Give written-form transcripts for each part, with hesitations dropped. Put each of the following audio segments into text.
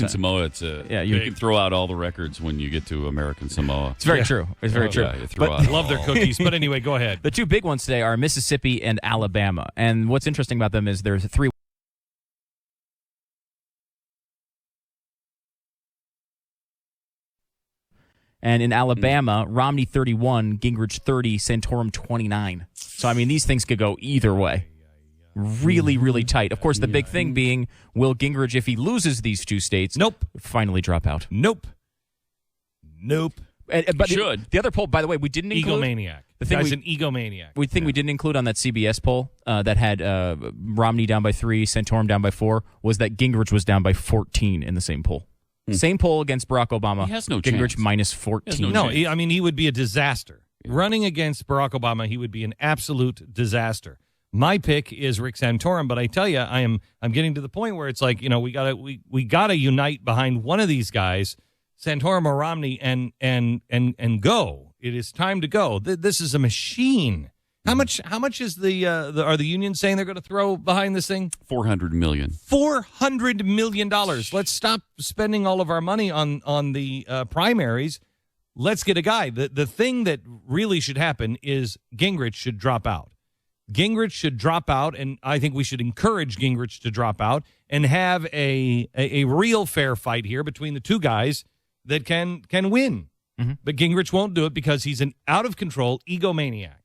In Samoa, it's you can throw out all the records when you get to American Samoa. It's very true. It's very true. Yeah, you throw out love their cookies. But anyway, go ahead. The two big ones today are Mississippi and Alabama. And what's interesting about them is there's three. And in Alabama, Romney 31, Gingrich 30, Santorum 29. So, I mean, these things could go either way. Really, really tight. Of course, the big thing being, will Gingrich, if he loses these two states, finally drop out? Nope. But should. The other poll, by the way, we didn't include. Egomaniac. The thing Guy's an egomaniac. We didn't include on that CBS poll that had Romney down by 3, Santorum down by 4, was that Gingrich was down by 14 in the same poll. Same poll against Barack Obama. He has no Gingrich chance. minus 14. I mean, he would be a disaster. Running against Barack Obama, he would be an absolute disaster. My pick is Rick Santorum, but I tell you, I'm getting to the point where it's like, we gotta unite behind one of these guys, Santorum or Romney, and go. It is time to go. This is a machine. How much is are the unions saying they're going to throw behind this thing? $400 million. $400 million. Let's stop spending all of our money on the primaries. Let's get a guy. The thing that really should happen is Gingrich should drop out. Gingrich should drop out, and I think we should encourage Gingrich to drop out and have a real fair fight here between the two guys that can win. Mm-hmm. But Gingrich won't do it because he's an out-of-control egomaniac.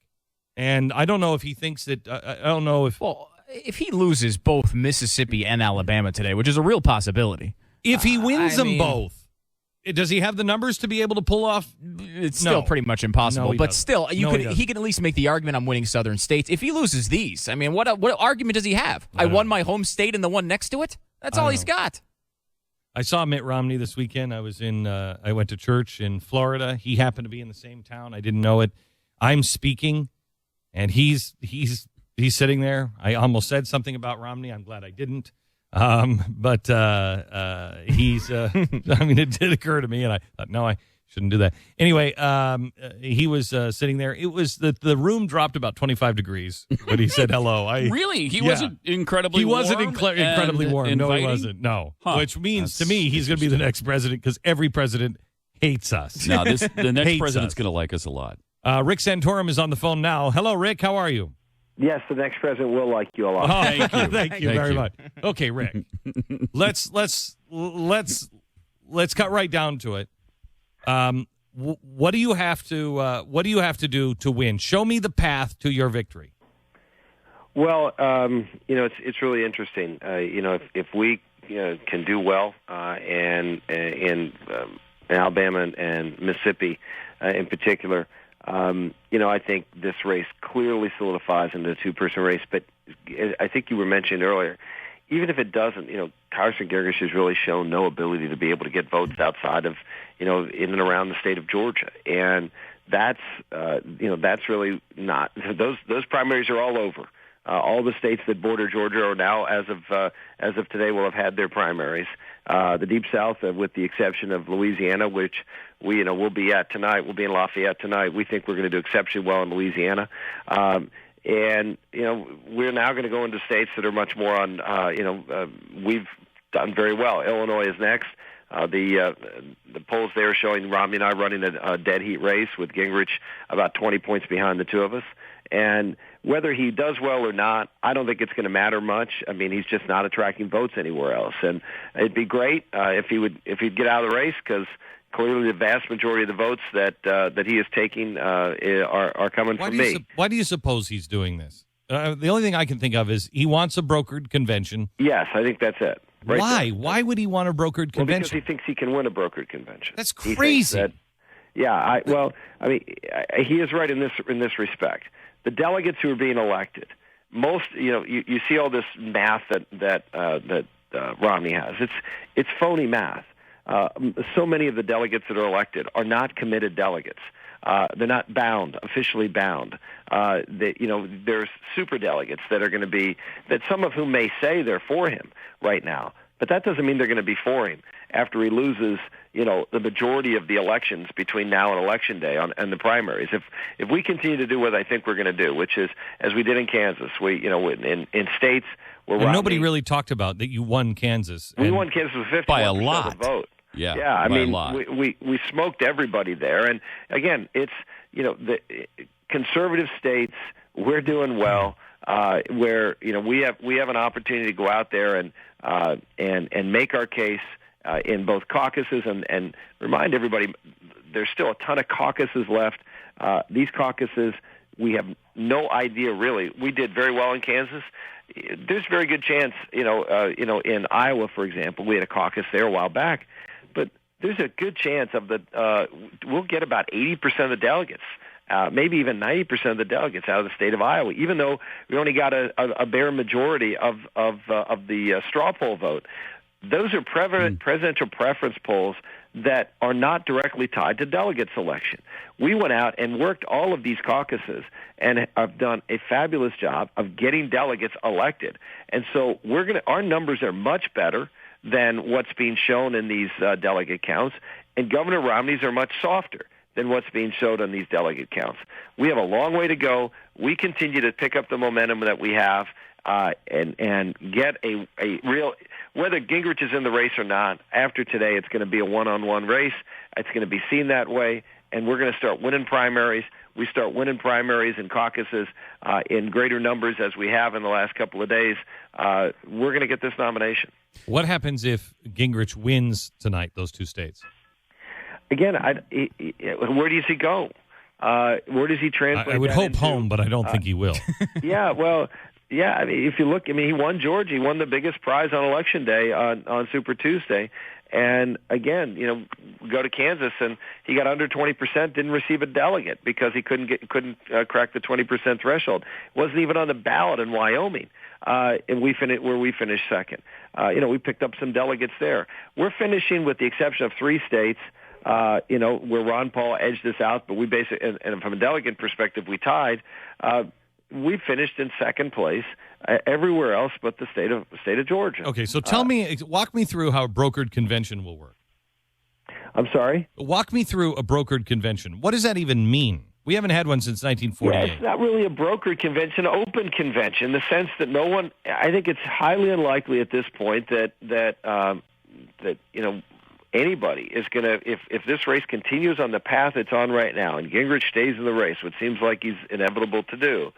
And I don't know if he thinks that I don't know if... Well, if he loses both Mississippi and Alabama today, which is a real possibility. If he wins them both, does he have the numbers to be able to pull off? It's still pretty much impossible. No, but still, he can at least make the argument I'm winning southern states. If he loses these, I mean, what argument does he have? I won my home state and the one next to it? That's all he's got. I saw Mitt Romney this weekend. I went to church in Florida. He happened to be in the same town. I didn't know it. I'm speaking. And he's sitting there. I almost said something about Romney. I'm glad I didn't. But he's. I mean, it did occur to me, and I thought, no, I shouldn't do that. Anyway, he was sitting there. It was the room dropped about 25 degrees when he said hello. Really? He wasn't incredibly warm? He wasn't incredibly warm. Inviting? No, he wasn't. No. Huh. Which means to me he's going to be the next president because every president hates us. No, the next president's going to like us a lot. Rick Santorum is on the phone now. Hello, Rick. How are you? Yes, the next president will like you a lot. Oh, thank you very much. Okay, Rick. Let's cut right down to it. What do you have to do to win? Show me the path to your victory. Well, it's really interesting. If we can do well in Alabama and Mississippi in particular. I think this race clearly solidifies into a two-person race. But I think you were mentioning earlier, even if it doesn't, Congressman Gingrich has really shown no ability to be able to get votes outside of, in and around the state of Georgia, and that's really not those primaries are all over. All the states that border Georgia are now, as of today, will have had their primaries. The Deep South, with the exception of Louisiana, which we'll be at tonight. We'll be in Lafayette tonight. We think we're going to do exceptionally well in Louisiana. And we're now going to go into states that are much more on, we've done very well. Illinois is next. The polls there are showing Romney and I running a dead heat race with Gingrich about 20 points behind the two of us. And whether he does well or not, I don't think it's going to matter much. I mean, he's just not attracting votes anywhere else. And it'd be great if he'd get out of the race, because clearly the vast majority of the votes that he is taking are coming from me. Why do you suppose he's doing this? The only thing I can think of is he wants a brokered convention. Yes, I think that's it. Right. Why? Why would he want a brokered convention? Well, because he thinks he can win a brokered convention. That's crazy. He is right in this respect. The delegates who are being elected, most you see all this math that Romney has. It's phony math. So many of the delegates that are elected are not committed delegates. They're not officially bound. There's super delegates that are going to be, that some of whom may say they're for him right now, but that doesn't mean they're going to be for him after he loses, the majority of the elections between now and Election Day and the primaries. If we continue to do what I think we're going to do, which is, as we did in Kansas, we, in states And nobody really talked about that you won Kansas. We won Kansas with 51% by a of lot. the vote. Yeah, I by mean, a lot. we smoked everybody there. And again, it's the conservative states. We're doing well. Where we have an opportunity to go out there and make our case in both caucuses and remind everybody there's still a ton of caucuses left. These caucuses, we have no idea really. We did very well in Kansas. There's a very good chance, in Iowa, for example, we had a caucus there a while back, but there's a good chance we'll get about 80% of the delegates. Maybe even 90% of the delegates out of the state of Iowa, even though we only got a bare majority of the straw poll vote. Those are presidential preference polls that are not directly tied to delegate selection. We went out and worked all of these caucuses and have done a fabulous job of getting delegates elected. And so our numbers are much better than what's being shown in these delegate counts, and Governor Romney's are much softer than what's being showed on these delegate counts. We have a long way to go. We continue to pick up the momentum that we have and get a real, whether Gingrich is in the race or not, after today it's going to be a one-on-one race. It's going to be seen that way, and we're going to start winning primaries. We start winning primaries and caucuses in greater numbers as we have in the last couple of days. We're going to get this nomination. What happens if Gingrich wins tonight, those two states? Again, where does he go? Where does he translate? I would hope into? Home, but I don't think he will. Yeah, well, yeah. I mean, if you look, he won Georgia. He won the biggest prize on Election Day on Super Tuesday. And again, go to Kansas, and he got under 20%. Didn't receive a delegate because he couldn't crack the 20% threshold. Wasn't even on the ballot in Wyoming. And we finished second. We picked up some delegates there. We're finishing, with the exception of 3 states. Where Ron Paul edged us out, but we basically, and from a delegate perspective, we tied. We finished in second place everywhere else but the state of Georgia. Okay, so walk me through how a brokered convention will work. I'm sorry? Walk me through a brokered convention. What does that even mean? We haven't had one since 1948. Yeah, it's not really a brokered convention, open convention, in the sense that I think it's highly unlikely at this point that anybody is going to, if this race continues on the path it's on right now and Gingrich stays in the race, which seems like he's inevitable to do,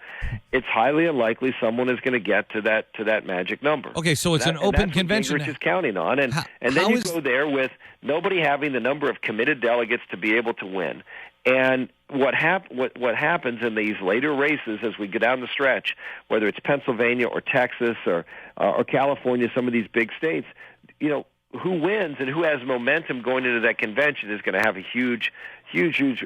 it's highly unlikely someone is going to get to that magic number. Okay, so it's an open convention. Gingrich is counting on, and then you go there with nobody having the number of committed delegates to be able to win. And what happens in these later races as we go down the stretch, whether it's Pennsylvania or Texas or California, some of these big states, who wins and who has momentum going into that convention is going to have a huge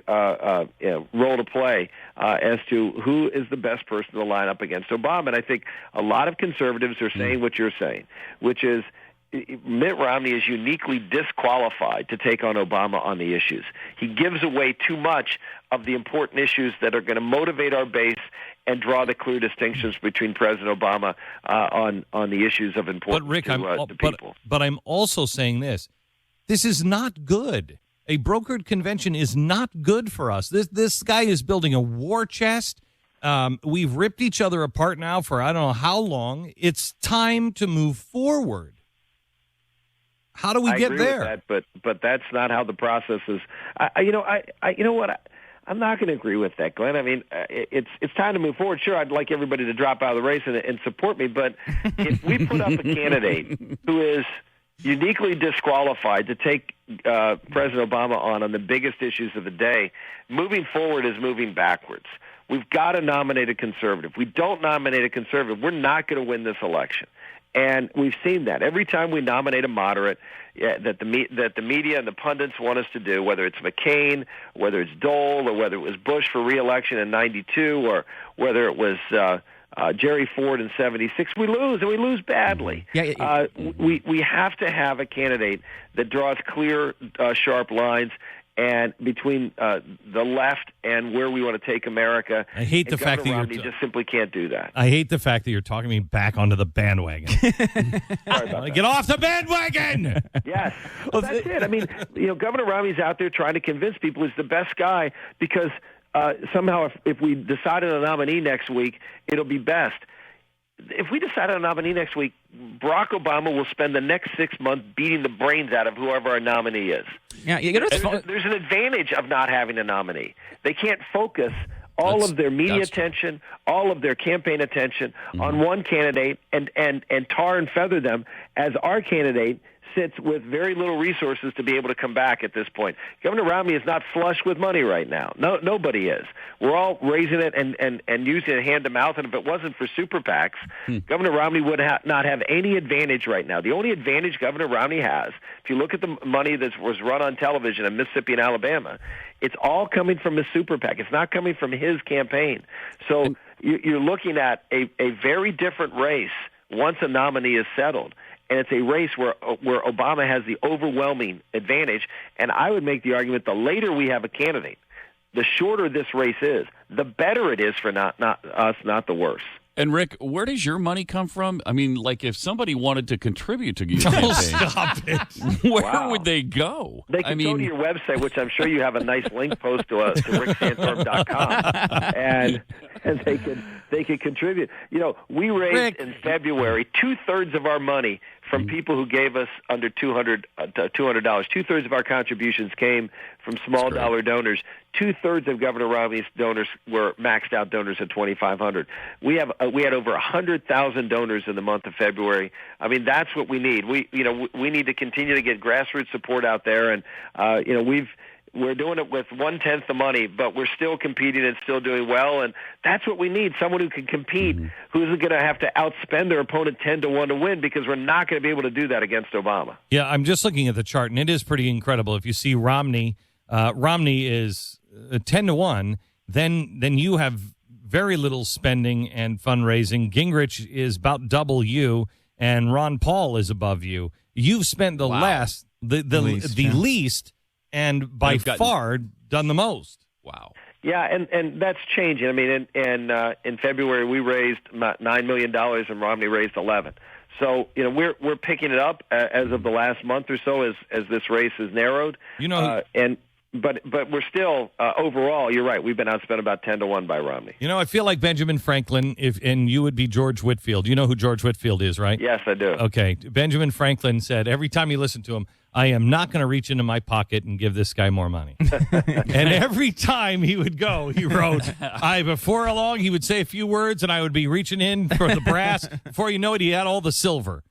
role to play as to who is the best person to line up against Obama. And I think a lot of conservatives are saying what you're saying, which is Mitt Romney is uniquely disqualified to take on Obama on the issues. He gives away too much of the important issues that are going to motivate our base and draw the clear distinctions between President Obama on the issues of importance to people. But I'm also saying this is not good. A brokered convention is not good for us. This guy is building a war chest. We've ripped each other apart now for I don't know how long. It's time to move forward. How do we get there? I agree with that, but that's not how the process is. I'm not going to agree with that, Glenn. I mean, it's time to move forward. Sure, I'd like everybody to drop out of the race and support me, but if we put up a candidate who is uniquely disqualified to take President Obama on the biggest issues of the day, moving forward is moving backwards. We've got to nominate a conservative. We don't nominate a conservative, we're not going to win this election. And we've seen that every time we nominate a moderate, that the media and the pundits want us to do, whether it's McCain, whether it's Dole, or whether it was Bush for re-election in '92, or whether it was Jerry Ford in '76, we lose, and we lose badly. We have to have a candidate that draws clear, sharp lines. And between the left and where we want to take America, I hate the fact that you just simply can't do that. I hate the fact that you're talking me back onto the bandwagon. Get off the bandwagon! Yes, well, that's it. I mean, Governor Romney's out there trying to convince people he's the best guy because somehow if we decide on a nominee next week, it'll be best. if we decide on a nominee next week, Barack Obama will spend the next 6 months beating the brains out of whoever our nominee is. Yeah, there's an advantage of not having a nominee. They can't focus all of their media attention, all of their campaign attention on one candidate and tar and feather them as our candidate sits with very little resources to be able to come back at this point. Governor Romney is not flush with money right now. No, nobody is. We're all raising it and using it hand to mouth, and if it wasn't for super PACs, Governor Romney would not have any advantage right now. The only advantage Governor Romney has, if you look at the money that was run on television in Mississippi and Alabama, it's all coming from his super PAC. It's not coming from his campaign. So you're looking at a very different race once a nominee is settled. And it's a race where Obama has the overwhelming advantage. And I would make the argument the later we have a candidate, the shorter this race is, the better it is for not us, not the worse. And Rick, where does your money come from? I mean, like if somebody wanted to contribute to your campaign, stop it. Where would they go? They can go to your website, which I'm sure you have a nice link post to ricksantorum.com, and they could contribute. You know, we raised in February 2/3 of our money from people who gave us under $200. 2/3 of our contributions came from small dollar donors. 2/3 of Governor Romney's donors were maxed out donors at $2,500. We had over 100,000 donors in the month of February. I mean, that's what we need. We need to continue to get grassroots support out there, and we're doing it with 1/10 the money, but we're still competing and still doing well, and that's what we need, someone who can compete, who isn't going to have to outspend their opponent 10-1 to win, because we're not going to be able to do that against Obama. Yeah, I'm just looking at the chart, and it is pretty incredible. If you see Romney is 10-1, then you have very little spending and fundraising. Gingrich is about double you, and Ron Paul is above you. You've spent the least, and by far done the most. Wow. Yeah, and that's changing. I mean, in February we raised $9 million, and Romney raised 11. So we're picking it up as of the last month or so as this race has narrowed. But we're still overall. You're right. We've been outspent about 10-1 by Romney. I feel like Benjamin Franklin. And you would be George Whitfield. You know who George Whitfield is, right? Yes, I do. Okay. Benjamin Franklin said every time you listen to him, I am not going to reach into my pocket and give this guy more money. And every time he would go, he wrote, before long, he would say a few words, and I would be reaching in for the brass. Before you know it, he had all the silver.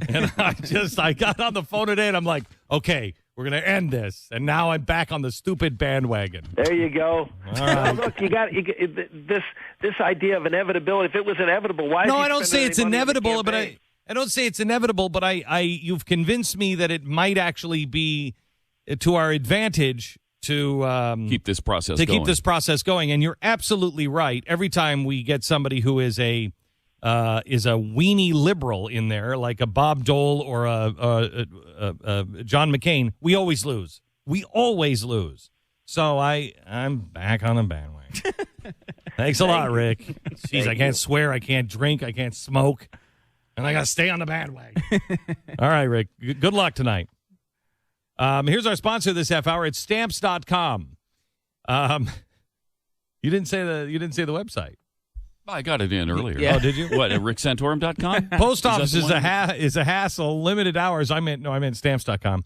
And I got on the phone today, and I'm like, okay, we're going to end this. And now I'm back on the stupid bandwagon. There you go. All right. Look, you got this idea of inevitability. If it was inevitable, why? No, I don't say it's inevitable, but I don't say it's inevitable, but you've convinced me that it might actually be to our advantage to keep this process going. And you're absolutely right. Every time we get somebody who is a weenie liberal in there, like a Bob Dole or a John McCain, we always lose. So I'm back on the bandwagon. Thanks a lot, Rick. Jeez, I can't swear, I can't drink, I can't smoke. And I got to stay on the bandwagon. All right, Rick. Good luck tonight. Here's our sponsor this half hour. It's Stamps.com. You didn't say the website. I got it in earlier. Yeah. Oh, did you? What, at ricksantorum.com? Post office is a hassle. Limited hours. I meant Stamps.com.